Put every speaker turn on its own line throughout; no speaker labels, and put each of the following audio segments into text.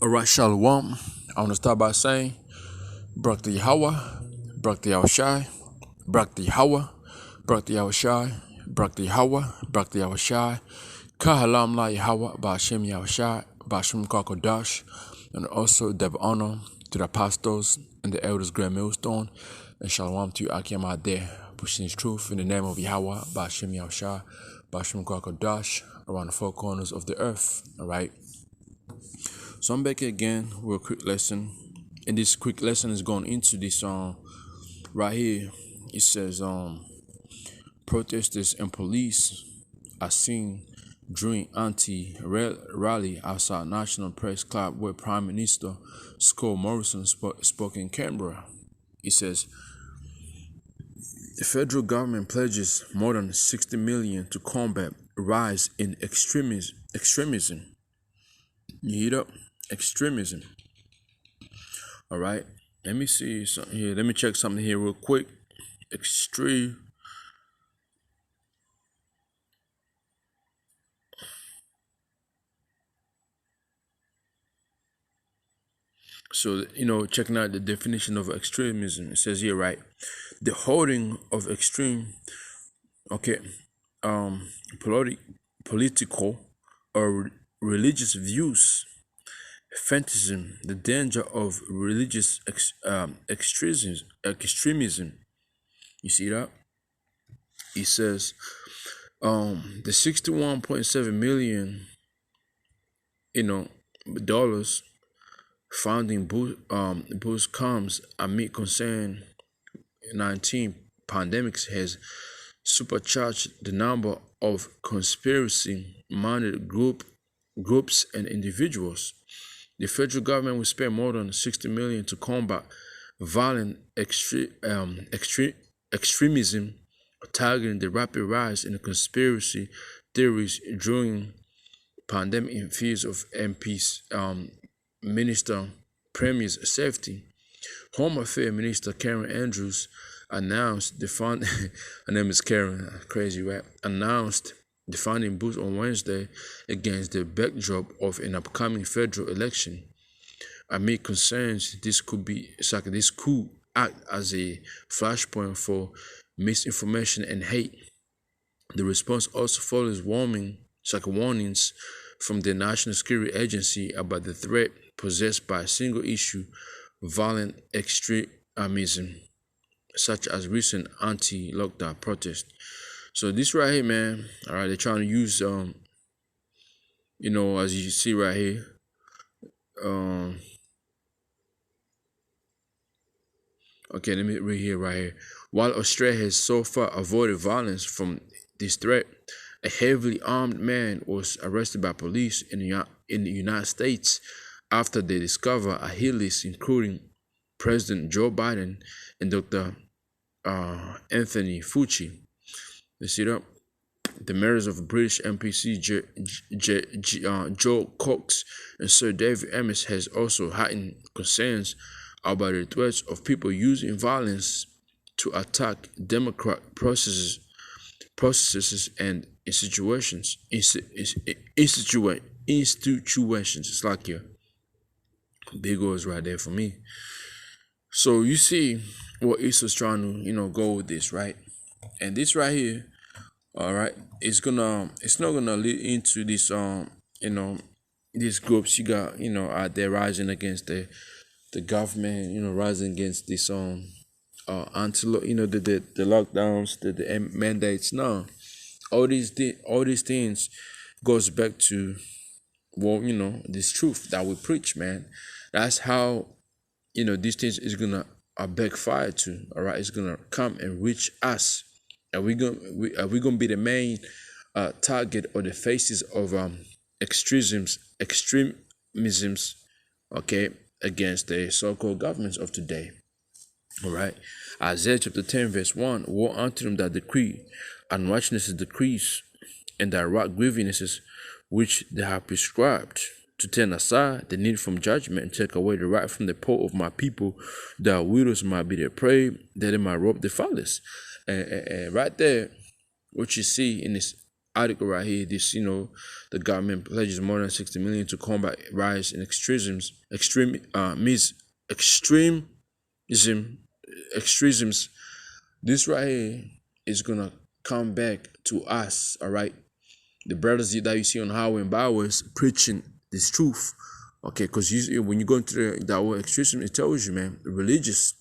All right, Shalom. I want to start by saying, Brak the Yahweh, Brak the Yahushai, Brak the Yahweh, Brak the Yahushai, Brak the Yahweh, Brak the Yahushai, Kahalam La Yahweh, Ba'ashem Yahushai, Ba'ashem Kakodash, and also give honor to the apostles and the elders, Grand Millstone, and Shalom to you, Akim out there, pushing his truth in the name of Yahweh, Ba'ashem Yahushai, Ba'ashem Kakodash, around the four corners of the earth. All right. So I'm back again with a quick lesson. And this quick lesson is going into this right here. It says protesters and police are seen during anti-rally outside National Press Club where Prime Minister Scott Morrison spoke in Canberra. It says the federal government pledges more than 60 million to combat rise in extremism. You hear that? Extremism. All right. Let me see something here. Let me check something here real quick. Extreme. So, checking out the definition of extremism. It says here, right? The holding of extreme, political or religious views. Fantasism, the danger of religious extremism. You see that? It says the 61.7 million, dollars funding boost comes amid concern-19 pandemics has supercharged the number of conspiracy-minded groups and individuals. The federal government will spend more than 60 million to combat violent extremism, targeting the rapid rise in conspiracy theories during pandemic in fears of MPs, Minister Premier's safety. Home Affairs Minister Karen Andrews announced the fund. Her name is Karen, crazy rap. Announced the funding boost on Wednesday against the backdrop of an upcoming federal election. Amid concerns this could act as a flashpoint for misinformation and hate. The response also follows warnings from the National Security Agency about the threat possessed by single-issue violent extremism, such as recent anti-lockdown protests. So this right here, man, all right, they're trying to use, as you see right here, okay, let me read here right here. While Australia has so far avoided violence from this threat, a heavily armed man was arrested by police in the United States after they discovered a hit list including President Joe Biden and Dr. Anthony Fauci. You see that? The mayors of British MPC Joe Cox and Sir David Amis has also heightened concerns about the threats of people using violence to attack democratic processes and institutions. It's like your big words right there for me. So you see what Issa's trying to, go with this, right? And this right here, all right, it's not gonna lead into this these groups you got, out there rising against the government, rising against this the lockdowns, the mandates. No, all these things goes back to this truth that we preach, man. That's how these things is gonna backfire to. All right, it's gonna come and reach us. Are we gonna be the main target or the faces of extremisms, okay, against the so-called governments of today? All right, Isaiah chapter 10 verse 1: Woe unto them that decree unrighteousness decrees, and that wrought grievances which they have prescribed, to turn aside the need from judgment and take away the right from the poor of my people, that widows might be their prey, that they might rob the fatherless. And right there, what you see in this article right here. This, the government pledges more than 60 million to combat rise in extremism, extremisms. This right here is gonna come back to us. All right, the brothers that you see on highway and byways preaching this truth. Okay, because when you go into that word extremism, it tells you, man, religious,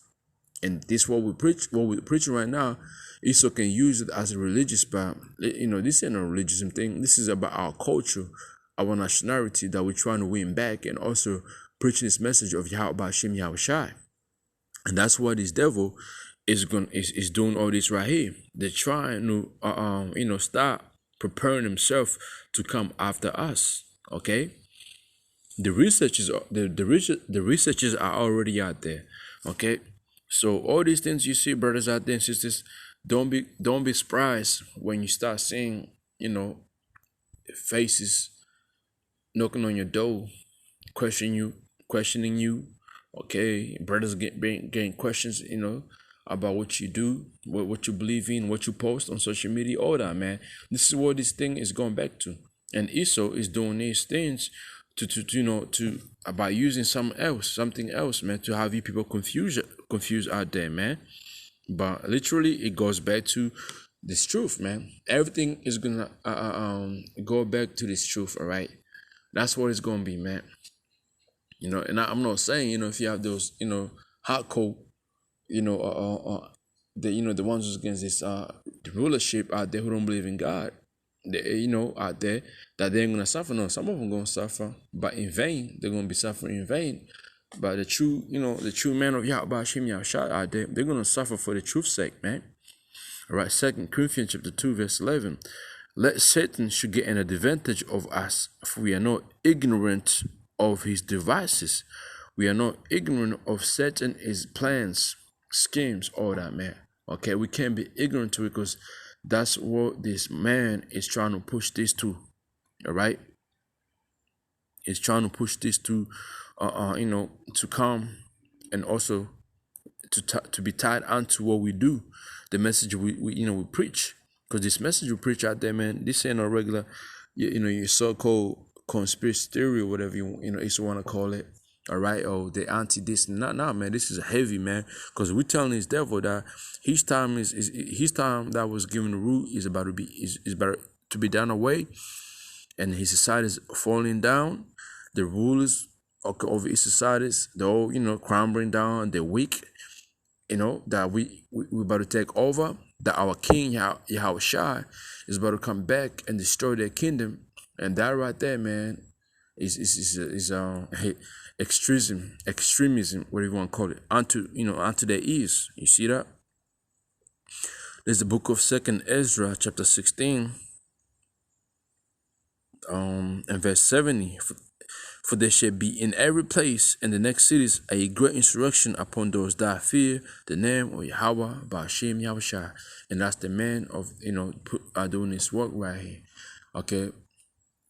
and this what we preach, what we're preaching right now. Esau can use it as a religious, but this ain't a religious thing. This is about our culture, our nationality that we're trying to win back, and also preaching this message of Yahweh Ba'Shem Yahweh Shai. And that's what this devil is doing all this right here. They're trying to start preparing themselves to come after us. Okay, the researchers are already out there. Okay, so all these things you see, brothers out there and sisters, don't be surprised when you start seeing faces knocking on your door, questioning you. Okay, brothers getting questions, about what you do, what you believe in, what you post on social media, all that, man. This is what this thing is going back to. And Esau is doing these things to about using something else, man, to have you people confused out there, man. But literally, it goes back to this truth, man. Everything is gonna go back to this truth, all right? That's what it's gonna be, man. And I'm not saying, if you have those, hardcore, the ones who's against this the rulership out there who don't believe in God, out there, that they ain't gonna suffer. No, some of them gonna suffer, but in vain. They're gonna be suffering in vain. But the true man of Yahweh Ba'Shem Yahweh Shai out there, they're gonna suffer for the truth's sake, man. All right, 2 Corinthians chapter 2, verse 11. Let Satan should get an advantage of us, for we are not ignorant of his devices. We are not ignorant of Satan, his plans, schemes, all that, man. Okay, we can't be ignorant to it, because that's what this man is trying to push this to. All right, he's trying to push this to, to come, and also to be tied onto what we do, the message we preach. Because this message we preach out there, man, this ain't a regular, your so-called conspiracy theory or whatever you want to call it. All right, oh, they anti this, not now, man. This is heavy, man. Because we're telling this devil that his time that was given the root is about to be done away, and his society is falling down. The rulers of his societies, they're all crumbling down. They're weak. That we about to take over. That our king Yahweh Shai is about to come back and destroy their kingdom. And that right there, man, is extremism, whatever you want to call it, onto their ears. You see that? There's the book of 2nd Ezra, chapter 16, and verse 70. For there shall be in every place in the next cities a great insurrection upon those that fear the name of Yahweh Ba'Shem Yahweh Shai. And that's the man of doing this work right here. Okay,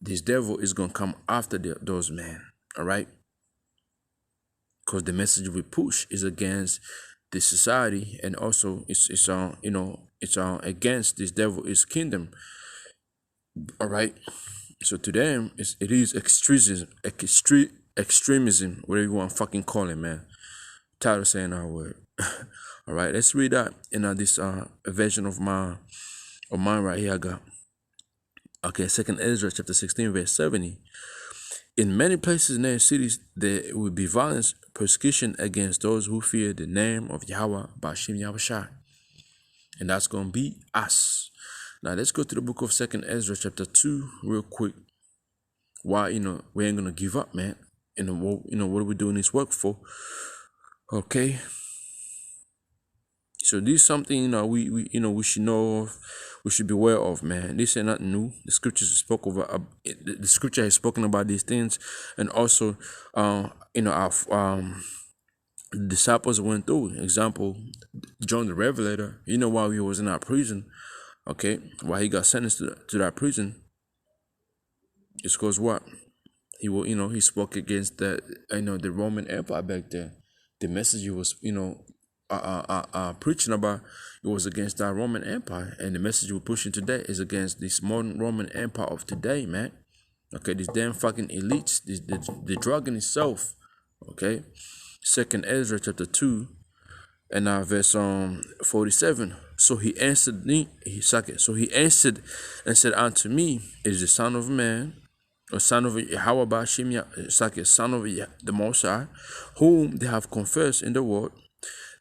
this devil is gonna come after those men. All right, because the message we push is against this society, and also it's against this devil, his kingdom. All right. So to them, it is extremism, whatever you want to fucking call it, man. Tired of saying our word. All right, let's read that in this version of mine right here. I got, okay, 2nd Ezra chapter 16, verse 70. In many places in their cities, there will be violence, persecution against those who fear the name of Yahweh Ba'Shem Yahweh Shai. And that's going to be us. Now, let's go to the book of 2nd Ezra chapter 2 real quick. Why, we ain't going to give up, man. What are we doing this work for? Okay. So this is something, we should know of, we should be aware of, man. This ain't nothing new. The scriptures spoke over, the scripture has spoken about these things. And also, our disciples went through. Example, John the Revelator, while he was in our prison, okay, while he got sentenced to that prison, it's because what? He spoke against the Roman Empire back there. The message was, preaching about, it was against our Roman Empire, and the message we're pushing today is against this modern Roman Empire of today, man. Okay, these damn fucking elites, the drug in itself. Okay, Second Ezra chapter 2 and verse 47. So he answered me, so he answered and said unto me, it is the Son of Man, or son of Yahweh Bashim, son of the Most High, whom they have confessed in the world.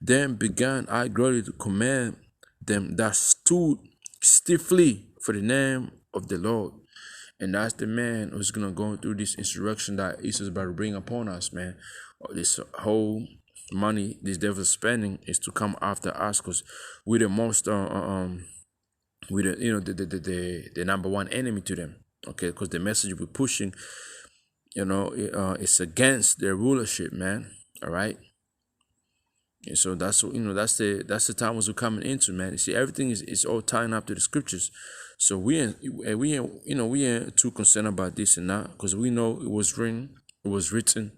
Then began I greatly to command them that stood stiffly for the name of the Lord. And that's the man who's gonna go through this insurrection that Esau's about to bring upon us, man. This whole money this devil's spending is to come after us, because we're the most we're the number one enemy to them. Okay, because the message we're pushing, it's against their rulership, man. All right. And so that's the times we're coming into, man. You see, everything is all tying up to the scriptures. So we ain't too concerned about this and that, because we know it was written,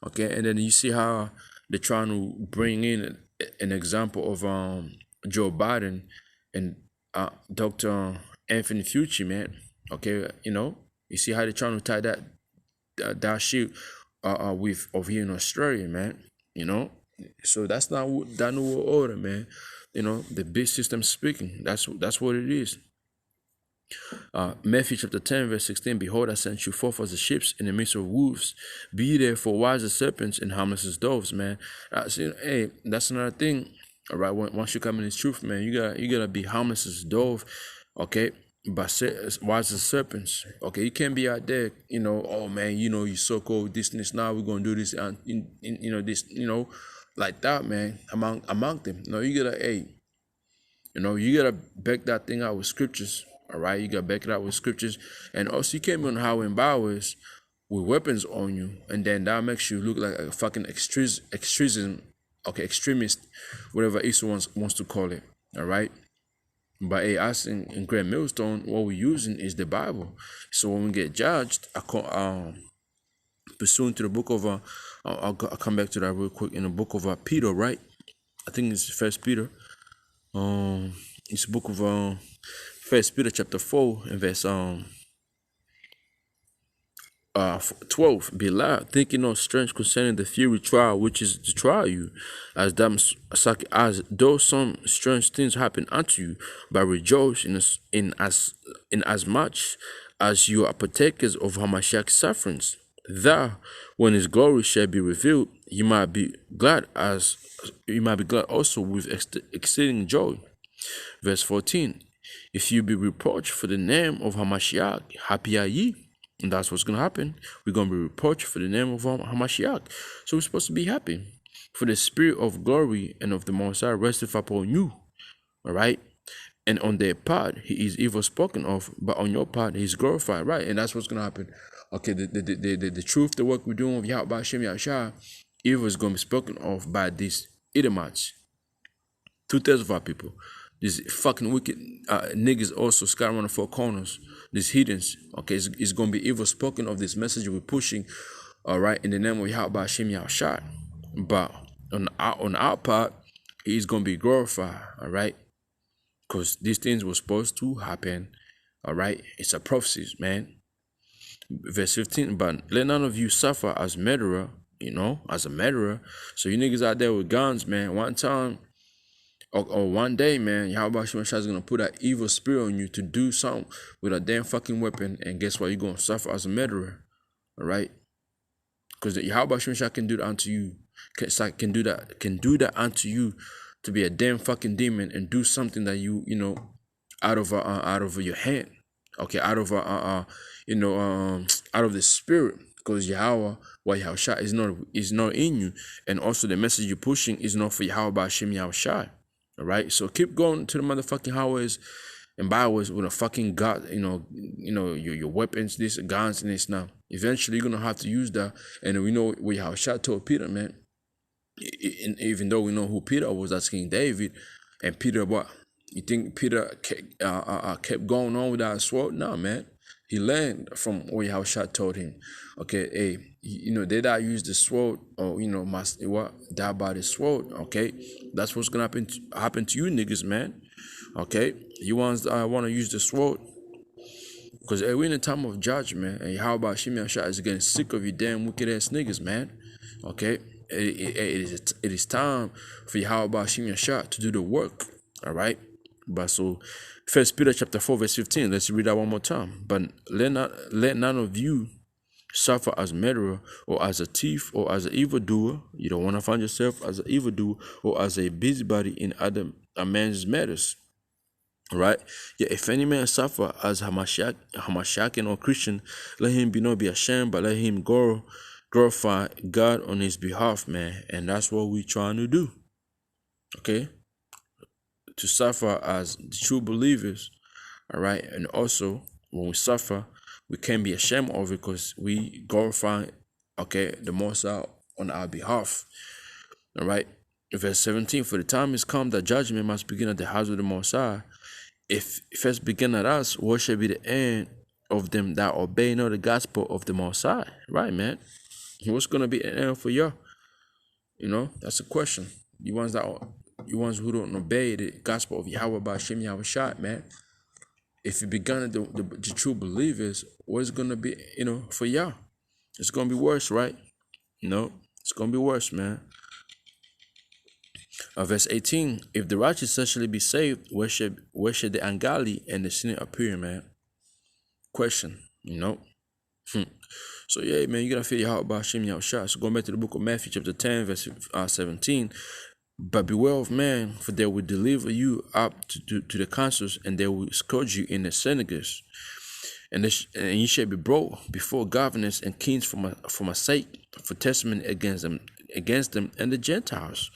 okay. And then you see how they're trying to bring in an example of Joe Biden and Dr. Anthony Fauci, man. Okay, you see how they're trying to tie that shit with over here in Australia, man. So that's not that new world order, man. The big system speaking. That's what it is. Matthew chapter 10, verse 16. Behold, I sent you forth as sheep in the midst of wolves. Be therefore wise as serpents and harmless as doves, man. Hey, that's another thing. All right, once you come in this truth, man, you gotta be harmless as dove, okay? But wise as serpents, okay? You can't be out there, oh man, you so-called this now, we're gonna do this, and this, like that, man, among them. No, you gotta, you gotta back that thing out with scriptures. All right, you gotta back it out with scriptures, and also you can't be on highway and byways with weapons on you, and then that makes you look like a fucking extremism, okay, extremist, whatever Esau wants to call it. All right, but hey, us in Grand Millstone, what we're using is the Bible. So when we get judged, pursuant to the book of I'll come back to that real quick, in the book of Peter, right? I think it's First Peter. It's the book of First Peter chapter 4 and verse 12. Beloved, thinking no strange concerning the fiery trial which is to try you, as though some strange things happen unto you, but rejoice in as much as you are partakers of Hamashiach's sufferings, that when his glory shall be revealed, you might be glad also with exceeding joy. Verse 14. If you be reproached for the name of Hamashiach, happy are ye. And that's what's going to happen. We're going to be reproached for the name of Hamashiach. So we're supposed to be happy. For the spirit of glory and of the Most High resteth upon you. All right? And on their part, he is evil spoken of, but on your part, he's glorified. Right? And that's what's going to happen. Okay, the truth, the work we're doing with Yahweh Hashem Yahushua, evil is going to be spoken of by these Edomites. 2/3 of our people. These fucking wicked niggas also scattered around the four corners. These heathens, okay, it's going to be evil spoken of this message we're pushing, all right, in the name of Yahweh Hashem Yahushua. But on our part, he's going to be glorified, all right, because these things were supposed to happen, all right. It's a prophecy, man. Verse 15, but let none of you suffer as murderer, as a murderer. So you niggas out there with guns, man, one time, or one day, man, Yahweh Shemashah is going to put that evil spirit on you to do something with a damn fucking weapon, and guess what? You're going to suffer as a murderer, all right? Because Yahweh Shemashah can do that unto you, can do that unto you, to be a damn fucking demon and do something that out of your hand, okay, out of the spirit, because Yahweh, Yahushua is not in you, and also the message you're pushing is not for Yahweh Hashem Yahushua. All right, so keep going to the motherfucking highways and byways with a fucking God, your weapons, this guns and this. Now, eventually you're gonna have to use that, and we know how shot told Peter, man. Even though we know who Peter was, that's King David, and Peter, what you think Peter kept going on with that sword? No, man. He learned from what Yahushua told him. Okay, hey, they that use the sword, or must what die by the sword. Okay, that's what's gonna happen to you niggas, man. Okay, you ones that want to use the sword, because we're in a time of judgment, and how about Shimei Shah is getting sick of you damn wicked ass niggas, man. Okay, it is time for Yahweh Shimei Shah to do the work. All right, but so First Peter chapter 4 verse 15. Let's read that one more time. But let none of you suffer as murderer, or as a thief, or as an evildoer. You don't want to find yourself as an evildoer, or as a busybody in other a man's matters. Right? Yeah, if any man suffer as Hamashiach or Christian, let him not be ashamed, but let him glorify God on his behalf, man. And that's what we're trying to do. Okay? To suffer as the true believers. All right? And also, when we suffer, we can't be ashamed of it, because we glorify, okay, the Most High on our behalf. All right? Verse 17, for the time is come that judgment must begin at the house of the Most High. If first begin at us, what shall be the end of them that obey not the gospel of the Most High? Right, man. What's gonna be an end for y'all? That's a question. You ones who don't obey the gospel of Yahweh by Shem Yahushua, man. If you begun the true believers, what's gonna be, for y'all? It's gonna be worse, right? It's gonna be worse, man. Verse 18, if the righteous shall be saved, where should the ungodly and the sinner appear, man? Question, So yeah, man, you gotta feel your heart about Shem Yahushua. So going back to the book of Matthew chapter 10, verse 17, but beware of man, for they will deliver you up to the councils, and they will scourge you in the synagogues. And you shall be brought before governors and kings for my sake, for testimony against them and the Gentiles.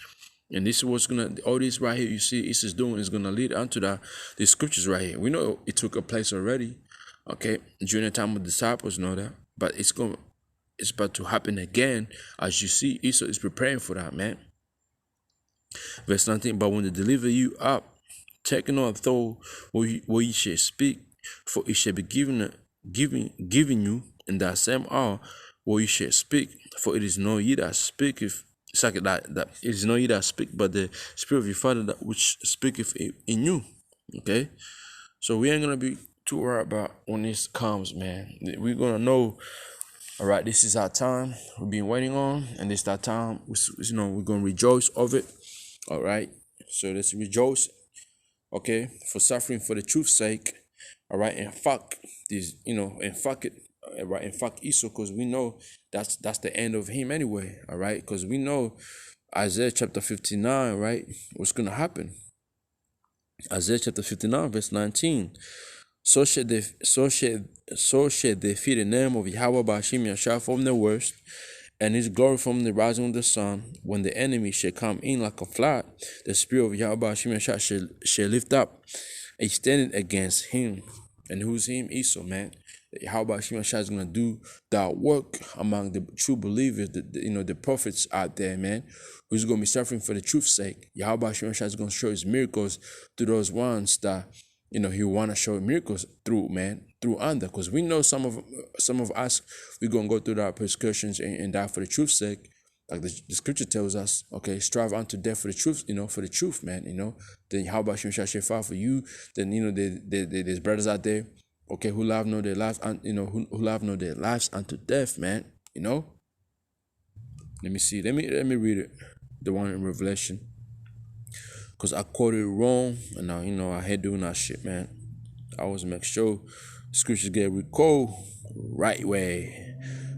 And this is what's all this right here you see Isis doing is gonna lead onto the scriptures right here. We know it took a place already, okay, during the time of the disciples, know that, but it's about to happen again. As you see, Esau is preparing for that, man. Verse 19, but when they deliver you up, take no thought what you shall speak, for it shall be given you in that same hour what you shall speak, for it is not ye that speaketh. It's like that it is not you that speak, but the Spirit of your Father that which speaketh in you. Okay? So we ain't gonna be too worried about when this comes, man. We're gonna know, all right, this is our time we've been waiting on, and this is our time, we're gonna rejoice of it. All right? So let's rejoice, okay, for suffering for the truth's sake. All right, and fuck this, and fuck it. Right, and fuck Esau, because we know that's the end of him anyway. All right, because we know Isaiah chapter 59, right, what's gonna happen. Isaiah chapter 59 verse 19, so shall they fear the name of Yahweh by Hashem Yashar from the worst, and his glory from the rising of the sun. When the enemy shall come in like a flood, the spirit of Yahweh by Hashem Yashar shall lift up a standing against him. And who's him? Esau, man. How about Shimon Shah is going to do that work among the true believers, the prophets out there, man, who's going to be suffering for the truth's sake. Yahweh Shimon Shah is going to show his miracles to those ones that, he want to show miracles through, man, through under. Because we know some of us, we're going to go through that persecutions and die for the truth's sake. Like the scripture tells us, okay, strive unto death for the truth, for the truth, man, Then how about Shimon Shah shall fight for you? Then, there's brothers out there, okay, who love know their lives, and who love know their lives unto death, man. Let me see. Let me read it, the one in Revelation, because I quoted it wrong, and now I hate doing that shit, man. I always make sure scriptures get recalled right way.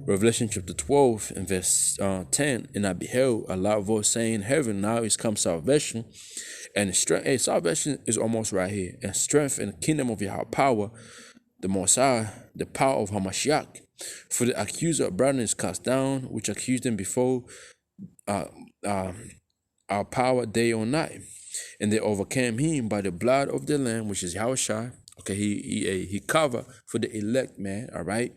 Revelation chapter 12 and verse 10, and I beheld a loud voice saying in heaven, now is come salvation, and strength. Hey, salvation is almost right here, and strength and the kingdom of Yahweh power, the Messiah, the power of Hamashiach. For the accuser of brethren is cast down, which accused them before our power day or night. And they overcame him by the blood of the Lamb, which is Yahushua. Okay, he covered for the elect, man, all right?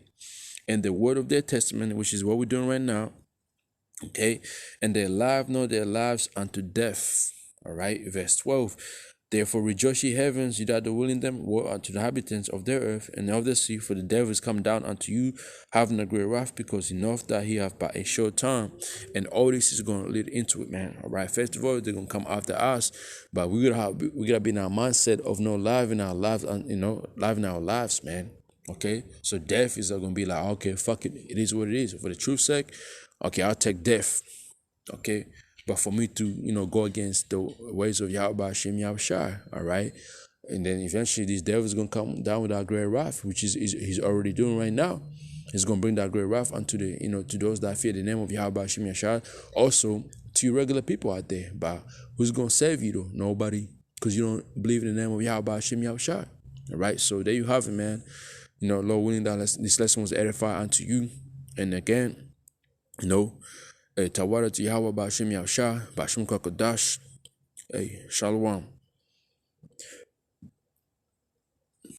And the word of their testimony, which is what we're doing right now. Okay, and they love not their lives unto death. All right, verse 12. Therefore rejoice ye heavens, ye that dwell in them, woe unto the inhabitants of their earth and of the sea, for the devil is come down unto you, having a great wrath, because he knoweth that he hath but a short time. And all this is going to lead into it, man. All right, first of all, they're going to come after us, but we gotta be in our mindset of living our lives, living our lives, man. Okay, so death is going to be like, okay, fuck it, it is what it is. For the truth's sake, okay, I'll take death. Okay, but for me to go against the ways of Yahweh Hashem Yahushai, all right, and then eventually these devils gonna come down with that great wrath, which is he's already doing right now. He's gonna bring that great wrath unto the to those that fear the name of Yahweh Hashem Yahushai, also to you regular people out there. But who's gonna save you though? Nobody, because you don't believe in the name of Yahweh Hashem Yahushai. All right, so there you have it, man. Lord willing, that this lesson was edified unto you, and again, Tawara to Yahweh Ba'ashem Yahushua, Ba'ashem Kakodash. Hey, Shalom.